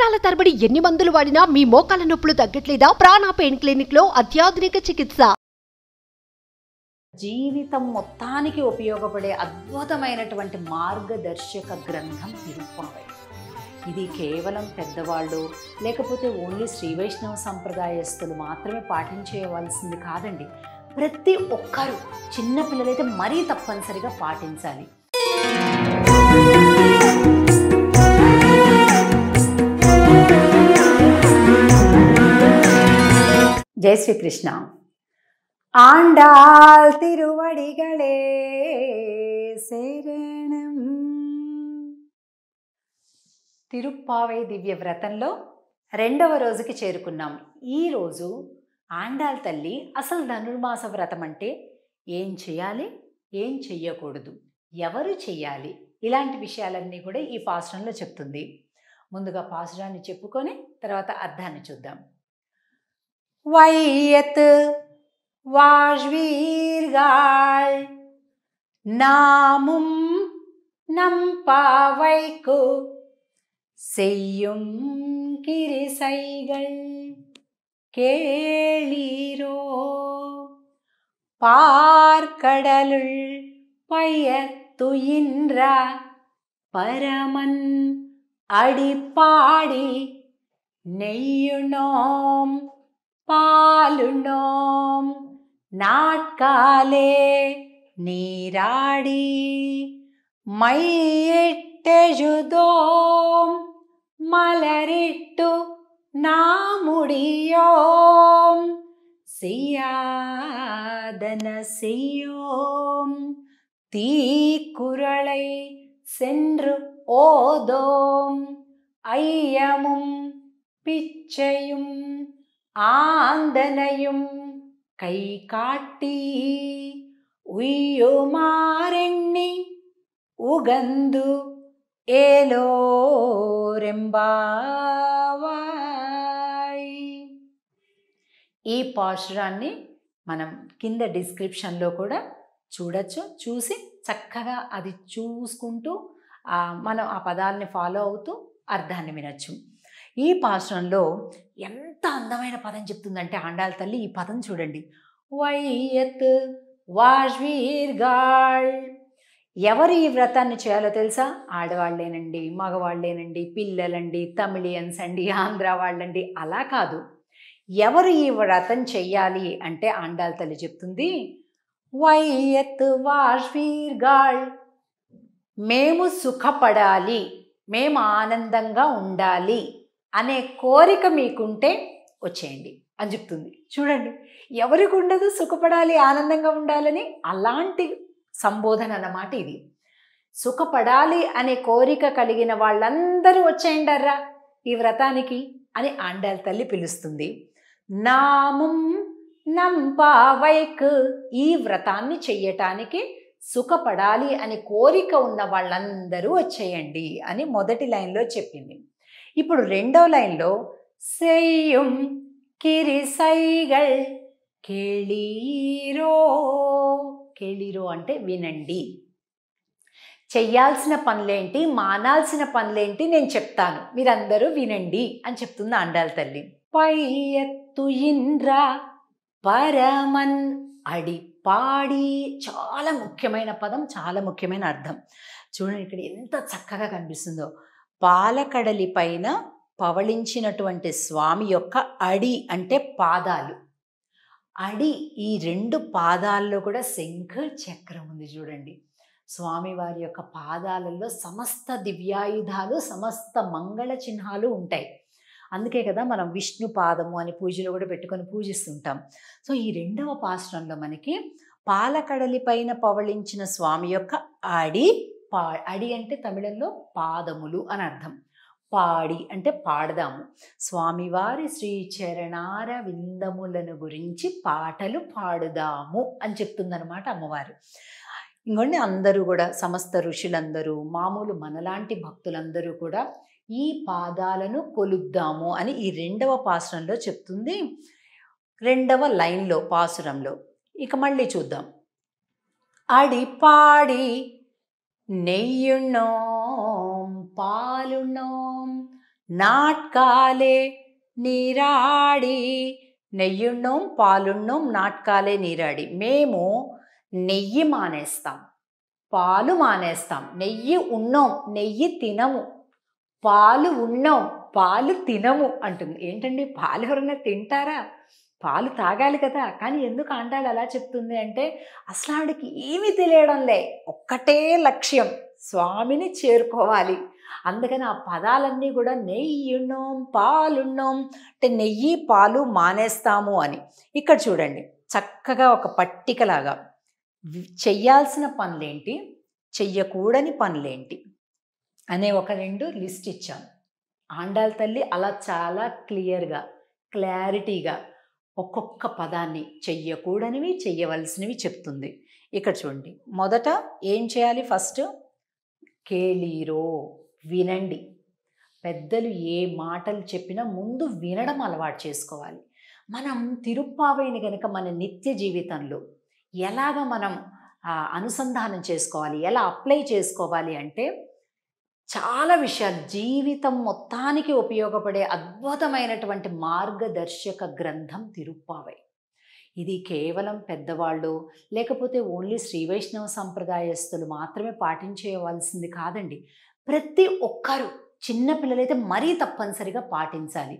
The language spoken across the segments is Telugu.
సంవత్సరాల తరబడి ఎన్ని మందులు వాడినా మీ మోకాల నొప్పులు తగ్గట్లేదా? ప్రాణ పెయిన్ క్లినిక్ లో అత్యాధునిక చికిత్స. జీవితం మొత్తానికి ఉపయోగపడే అద్భుతమైనటువంటి మార్గదర్శక గ్రంథం తిరుప్పావై. ఇది కేవలం పెద్దవాళ్ళు లేకపోతే ఓన్లీ శ్రీ వైష్ణవ సంప్రదాయస్తులు మాత్రమే పాటించేయవలసింది కాదండి. ప్రతి ఒక్కరూ, చిన్నపిల్లలైతే మరీ తప్పనిసరిగా పాటించాలి. జై శ్రీకృష్ణ. ఆండాల్ తిరువడిగళే శరణం. తిరుప్పావై దివ్య వ్రతంలో 2వ రోజుకి చేరుకున్నాం. ఈరోజు ఆండాల్ తల్లి అసలు ధనుర్మాస వ్రతం అంటే ఏం చేయాలి, ఏం చెయ్యకూడదు, ఎవరు చెయ్యాలి, ఇలాంటి విషయాలన్నీ కూడా ఈ పాసురంలో చెప్తుంది. ముందుగా పాసురాన్ని చెప్పుకొని తర్వాత అర్థాన్ని చూద్దాం. వైయత్ வாழ்வீர்கள் நாமும் நம்பாவைக்கு செய்யும் கிரிசைகள் கேளீரோ. பார்க்கடலுள் பயத்துயின்ற பரமன் அடிப்பாடி நெய்யுணோம் பாலுணோம் நாட்காலே நீராடி மையிட்டெழுதோம் மலரிட்டு நாமுடியோம் செய்யாதன செய்யோம் தீக்குறளை சென்று ஓதோம் ஐயமும் பிச்சையும் ஆந்தனையும் கை காட்டி உய்யுமாரெண்ணி உகந்து ఏలోరెంబావాయ్. ఈ పాశురాన్ని మనం కింద డిస్క్రిప్షన్లో కూడా చూడొచ్చు. చూసి చక్కగా అది చూసుకుంటూ మనం ఆ పదాలని ఫాలో అవుతూ అర్థాన్ని వినొచ్చు. ఈ పాశురంలో ఎంత అందమైన పదం చెప్తుందంటే ఆండాల్ తల్లి, ఈ పదం చూడండి. వైయత్ వాజ్వీర్గాళ్. ఎవరు ఈ వ్రతాన్ని చేయాలో తెలుసా? ఆడవాళ్ళేనండి, మగవాళ్ళేనండి, పిల్లలండి, తమిళియన్స్ అండి, ఆంధ్ర వాళ్ళండి, అలా కాదు. ఎవరు ఈ వ్రతం చెయ్యాలి అంటే ఆండాల్ తల్లి చెప్తుంది, వైయత్ వాజ్వీర్గాళ్. మేము సుఖపడాలి, మేము ఆనందంగా ఉండాలి అనే కోరిక మీకుంటే వచ్చేయండి అని చెప్తుంది. చూడండి, ఎవరికి ఉండదు సుఖపడాలి, ఆనందంగా ఉండాలని? అలాంటి సంబోధన అన్నమాట ఇది. సుఖపడాలి అనే కోరిక కలిగిన వాళ్ళందరూ వచ్చేయండర్రా ఈ వ్రతానికి అని ఆండాల్ తల్లి పిలుస్తుంది. నామం నంపావైక్. ఈ వ్రతాన్ని చెయ్యటానికి సుఖపడాలి అనే కోరిక ఉన్న వాళ్ళందరూ వచ్చేయండి అని మొదటి లైన్లో చెప్పింది. ఇప్పుడు 2వ లైన్లో సెయ్యం కిరిసైగల్ కేళీరో. కేళీరో అంటే వినండి. చెయ్యాల్సిన పనులేంటి, మానాల్సిన పనులేంటి నేను చెప్తాను, మీరందరూ వినండి అని చెప్తుంది ఆండాల్ తల్లి. పైయత్తుయింద్ర పరమన్ అడిపాడి. చాలా ముఖ్యమైన పదం, చాలా ముఖ్యమైన అర్థం. చూడండి ఇక్కడ ఎంత చక్కగా కనిపిస్తుందో. పాలకడలి పైన పవళించినటువంటి స్వామి యొక్క అడి అంటే పాదాలు. అడి, ఈ 2 పాదాల్లో కూడా శంఖ చక్రం ఉంది చూడండి. స్వామివారి యొక్క పాదాలలో సమస్త దివ్యాయుధాలు, సమస్త మంగళ చిహ్నాలు ఉంటాయి. అందుకే కదా మనం విష్ణు పాదము అని పూజలో కూడా పెట్టుకొని పూజిస్తుంటాం. సో ఈ 2వ పాసురంలో మనకి పాలకడలి పైన పవళించిన స్వామి యొక్క అడి. అడి అంటే తమిళంలో పాదములు అని అర్థం. పాడి అంటే పాడదాము. స్వామివారి శ్రీ చరణార విందములను గురించి పాటలు పాడుదాము అని చెప్తుందనమాట అమ్మవారు. ఇంకొండి అందరూ కూడా, సమస్త ఋషులందరూ, మామూలు మనలాంటి భక్తులందరూ కూడా ఈ పాదాలను కొలుద్దాము అని ఈ 2వ పాసురంలో చెప్తుంది. 2వ లైన్లో పాసురంలో ఇక మళ్ళీ చూద్దాం. అడిపాడి నెయ్యుణోం పాలుణోం నాట్కాలే నీరాడి. నెయ్యున్నోం పాలున్నోం నాట్కాలే నీరాడి. మేము నెయ్యి మానేస్తాం, పాలు మానేస్తాం. నెయ్యి ఉన్నోం, నెయ్యి తినము. పాలు ఉన్నోం, పాలు తినము అంటుంది. ఏంటండి, పాలు ఎవరైనా తింటారా? పాలు తాగాలి కదా. కానీ ఎందుకు ఆండాళ్ళు అలా చెప్తుంది అంటే అసలు ఆవిడకి ఏమీ తెలియడంలే, ఒక్కటే లక్ష్యం, స్వామిని చేరుకోవాలి. అందుకని ఆ పదాలన్నీ కూడా నెయ్యున్నోం పాలున్నోం అంటే నెయ్యి పాలు మానేస్తాము అని. ఇక్కడ చూడండి చక్కగా ఒక పట్టికలాగా చెయ్యాల్సిన పనులేంటి, చెయ్యకూడని పనులేంటి అనే ఒక 2 లిస్ట్ ఇచ్చాం. ఆండాళ్ళ తల్లి అలా చాలా క్లియర్గా క్లారిటీగా ఒక్కొక్క పదాన్ని చెయ్యకూడనివి చెయ్యవలసినవి చెప్తుంది. ఇక్కడ చూడండి, మొదట ఏం చేయాలి? ఫస్ట్ కేళీరో, వినండి. పెద్దలు ఏ మాటలు చెప్పినా ముందు వినడం అలవాటు చేసుకోవాలి. మనం తిరుప్పావైని కనుక మన నిత్య జీవితంలో ఎలాగ మనం అనుసంధానం చేసుకోవాలి, ఎలా అప్లై చేసుకోవాలి అంటే చాలా విషయాలు, జీవితం మొత్తానికి ఉపయోగపడే అద్భుతమైనటువంటి మార్గదర్శక గ్రంథం తిరుప్పావై. ఇది కేవలం పెద్దవాళ్ళు లేకపోతే ఓన్లీ శ్రీ వైష్ణవ సంప్రదాయస్తులు మాత్రమే పాటించేయవలసింది కాదండి. ప్రతి ఒక్కరూ, చిన్నపిల్లలైతే మరీ తప్పనిసరిగా పాటించాలి.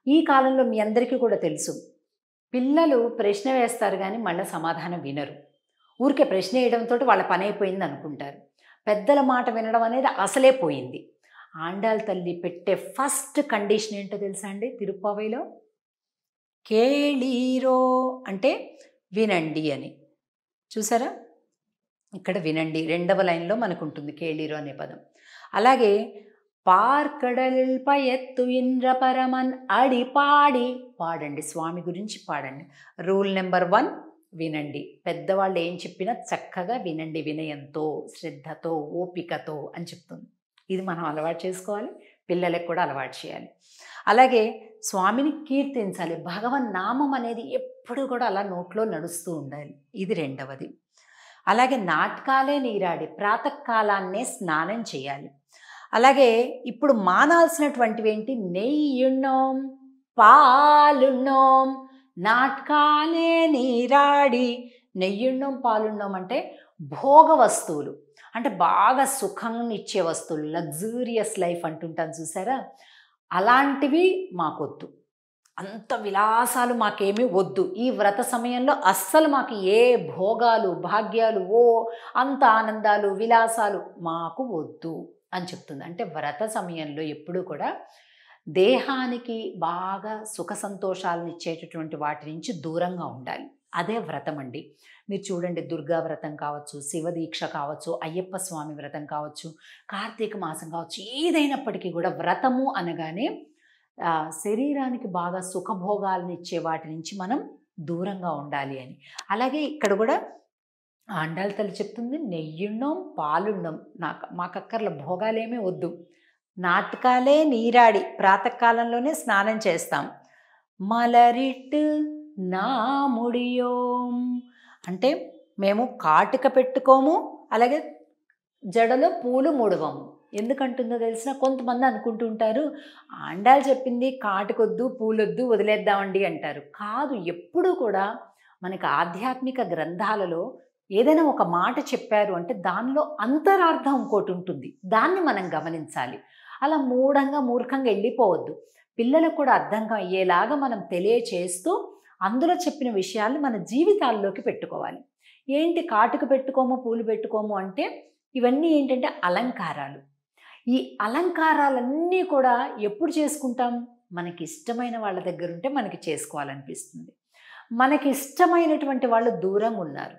ఈ కాలంలో మీ అందరికీ కూడా తెలుసు, పిల్లలు ప్రశ్న వేస్తారు కానీ మళ్ళీ సమాధానం వినరు. ఊరికే ప్రశ్న వేయడంతో వాళ్ళ పని అయిపోయింది అనుకుంటారు. పెద్దల మాట వినడం అనేది అసలే పోయింది. ఆండాళ్ళ తల్లి పెట్టే ఫస్ట్ కండిషన్ ఏంటో తెలుసా అండి తిరుప్పావైలో? కేళీరో అంటే వినండి అని. చూసారా, ఇక్కడ వినండి 2వ లైన్లో మనకు ఉంటుంది కేళీరో అనే పదం. అలాగే పార్కడల్ పయత్తు ఇంద్ర పరమన్ అడి పాడి, పాడండి, స్వామి గురించి పాడండి. రూల్ నెంబర్ 1, వినండి. పెద్దవాళ్ళు ఏం చెప్పినా చక్కగా వినండి, వినయంతో, శ్రద్ధతో, ఓపికతో అని చెప్తుంది. ఇది మనం అలవాటు చేసుకోవాలి, పిల్లలకు కూడా అలవాటు చేయాలి. అలాగే స్వామిని కీర్తించాలి. భగవన్ నామం అనేది ఎప్పుడు కూడా అలా నోట్లో నడుస్తూ ఉండాలి. ఇది 2వది. అలాగే నాటకాలే నీరాడి, ప్రాతకాలాన్నే స్నానం చేయాలి. అలాగే ఇప్పుడు మానాల్సినటువంటివి ఏంటి? నెయ్యున్నోం పాలున్నోం నాటకాలే నీరాడి. నెయ్యున్నోం పాలున్నోం అంటే భోగ వస్తువులు, అంటే బాగా సుఖాన్ని ఇచ్చే వస్తువులు, లగ్జూరియస్ లైఫ్ అంటుంటాను చూసారా, అలాంటివి మాకొద్దు. అంత విలాసాలు మాకేమీ వద్దు. ఈ వ్రత సమయంలో అస్సలు మాకు ఏ భోగాలు భాగ్యాలు అంత ఆనందాలు విలాసాలు మాకు వద్దు అని చెప్తుంది. అంటే వ్రత సమయంలో ఎప్పుడూ కూడా దేహానికి బాగా సుఖ సంతోషాలను ఇచ్చేటటువంటి వాటి నుంచి దూరంగా ఉండాలి. అదే వ్రతం అండి. మీరు చూడండి, దుర్గా వ్రతం కావచ్చు, శివదీక్ష కావచ్చు, అయ్యప్ప స్వామి వ్రతం కావచ్చు, కార్తీక మాసం కావచ్చు, ఏదైనప్పటికీ కూడా వ్రతము అనగానే శరీరానికి బాగా సుఖభోగాలను ఇచ్చే వాటి నుంచి మనం దూరంగా ఉండాలి అని. అలాగే ఇక్కడ కూడా ఆండాళ్ళ తల్లి చెప్తుంది, నెయ్యున్నోం పాలున్నోం, మాకక్కర్ల భోగాలేమీ వద్దు, నాటకాలే నీరాడి, ప్రాతకాలంలోనే స్నానం చేస్తాం. మలరిట్ నా ముడియోం అంటే మేము కాటుక పెట్టుకోము, అలాగే జడలో పూలు ముడవము. ఎందుకంటుందో తెలిసిన కొంతమంది అనుకుంటుంటారు, ఆండాళ్ళు చెప్పింది కాటుకొద్దు పూలొద్దు వదిలేద్దామండి అంటారు. కాదు, ఎప్పుడూ కూడా మనకి ఆధ్యాత్మిక గ్రంథాలలో ఏదైనా ఒక మాట చెప్పారు అంటే దానిలో అంతరార్థం ఇంకోటి ఉంటుంది, దాన్ని మనం గమనించాలి. అలా మూర్ఖంగా వెళ్ళిపోవద్దు. పిల్లలకు కూడా అర్థం అయ్యేలాగా మనం తెలియచేస్తూ అందులో చెప్పిన విషయాల్ని మన జీవితాల్లోకి పెట్టుకోవాలి. ఏంటి కాటుక పెట్టుకోము పూలు పెట్టుకోము అంటే ఇవన్నీ ఏంటంటే అలంకారాలు. ఈ అలంకారాలన్నీ కూడా ఎప్పుడు చేసుకుంటాం? మనకి ఇష్టమైన వాళ్ళ దగ్గర ఉంటే మనకి చేసుకోవాలనిపిస్తుంది. మనకి ఇష్టమైనటువంటి వాళ్ళు దూరంగా ఉన్నారు,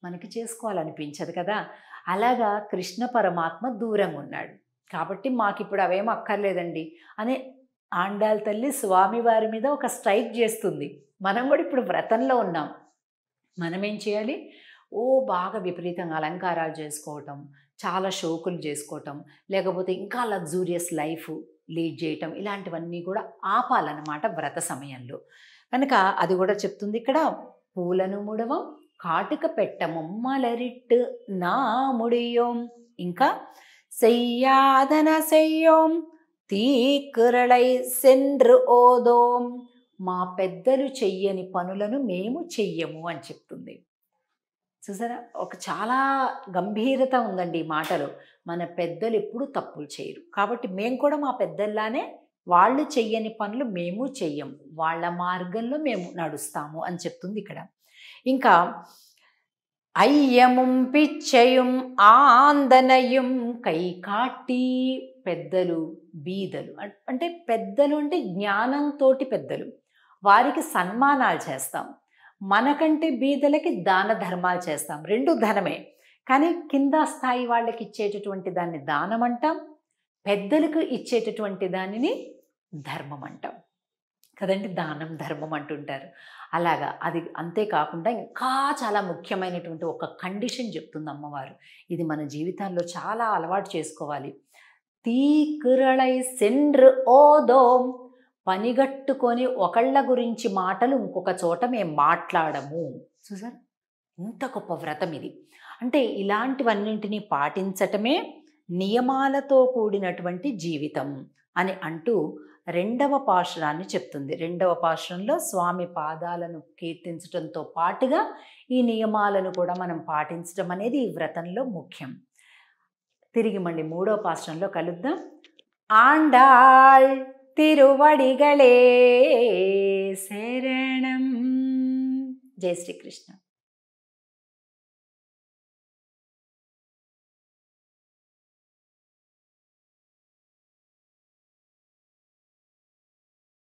మనకి చేసుకోవాలనిపించదు కదా. అలాగా కృష్ణ పరమాత్మ దూరంగా ఉన్నాడు కాబట్టి మాకు ఇప్పుడు అవేం అక్కర్లేదండి అనే ఆండాళ్ళ తల్లి స్వామివారి మీద ఒక స్ట్రైక్ చేస్తుంది. మనం కూడా ఇప్పుడు వ్రతంలో ఉన్నాం, మనం ఏం చేయాలి? బాగా విపరీతంగా అలంకారాలు చేసుకోవటం, చాలా షోకులు చేసుకోవటం, లేకపోతే ఇంకా లగ్జూరియస్ లైఫ్ లీడ్ చేయటం, ఇలాంటివన్నీ కూడా ఆపాలన్నమాట వ్రత సమయంలో. కనుక అది కూడా చెప్తుంది ఇక్కడ. పూలను ముడవం కాటుక పెట్టము మలరిట్ నా ముడియోం, ఇంకా సెయ్యాదన సెయ్యోం తీకురళై సెండ్రు ఓదోం, మా పెద్దలు చెయ్యని పనులను మేము చెయ్యము అని చెప్తుంది. చూసారా, ఒక చాలా గంభీరత ఉందండి ఈ మాటలో. మన పెద్దలు ఎప్పుడు తప్పులు చేయరు, కాబట్టి మేము కూడా మా పెద్దల్లానే వాళ్ళు చెయ్యని పనులు మేము చెయ్యము, వాళ్ళ మార్గంలో మేము నడుస్తాము అని చెప్తుంది ఇక్కడ. ఇంకా అయ్యముం పిచ్చయుం ఆందనయుం కైకాట్టి, పెద్దలు బీదలు అంటే పెద్దలు అంటే జ్ఞానంతోటి పెద్దలు, వారికి సన్మానాలు చేస్తాం. మనకంటే బీదలకి దాన ధర్మాలు చేస్తాం, రెండు ధనమే, కానీ కింద స్థాయి వాళ్ళకి ఇచ్చేటటువంటి దాన్ని దానం అంటాం, పెద్దలకు ఇచ్చేటటువంటి దానిని ధర్మం అంటాం కదండి. దానం ధర్మం అంటుంటారు. అలాగా అది అంతేకాకుండా ఇంకా చాలా ముఖ్యమైనటువంటి ఒక కండిషన్ చెప్తుంది అమ్మవారు. ఇది మన జీవితాల్లో చాలా అలవాటు చేసుకోవాలి. తీకురళై సెండ్రు ఓదోం, పనిగట్టుకొని ఒకళ్ళ గురించి మాటలు ఇంకొక చోట మేము మాట్లాడము. చూసారు, ఇంత గొప్ప వ్రతం ఇది. అంటే ఇలాంటివన్నింటినీ పాటించటమే నియమాలతో కూడినటువంటి జీవితం అని అంటూ రెండవ పాశురాన్ని చెప్తుంది. రెండవ పాశురంలో స్వామి పాదాలను కీర్తించడంతో పాటుగా ఈ నియమాలను కూడా మనం పాటించడం అనేది ఈ వ్రతంలో ముఖ్యం. తిరిగి మళ్ళీ మూడవ పాశురంలో కలుద్దాం. ఆండాళ్ తిరువడిగళే శరణం. జై శ్రీకృష్ణ.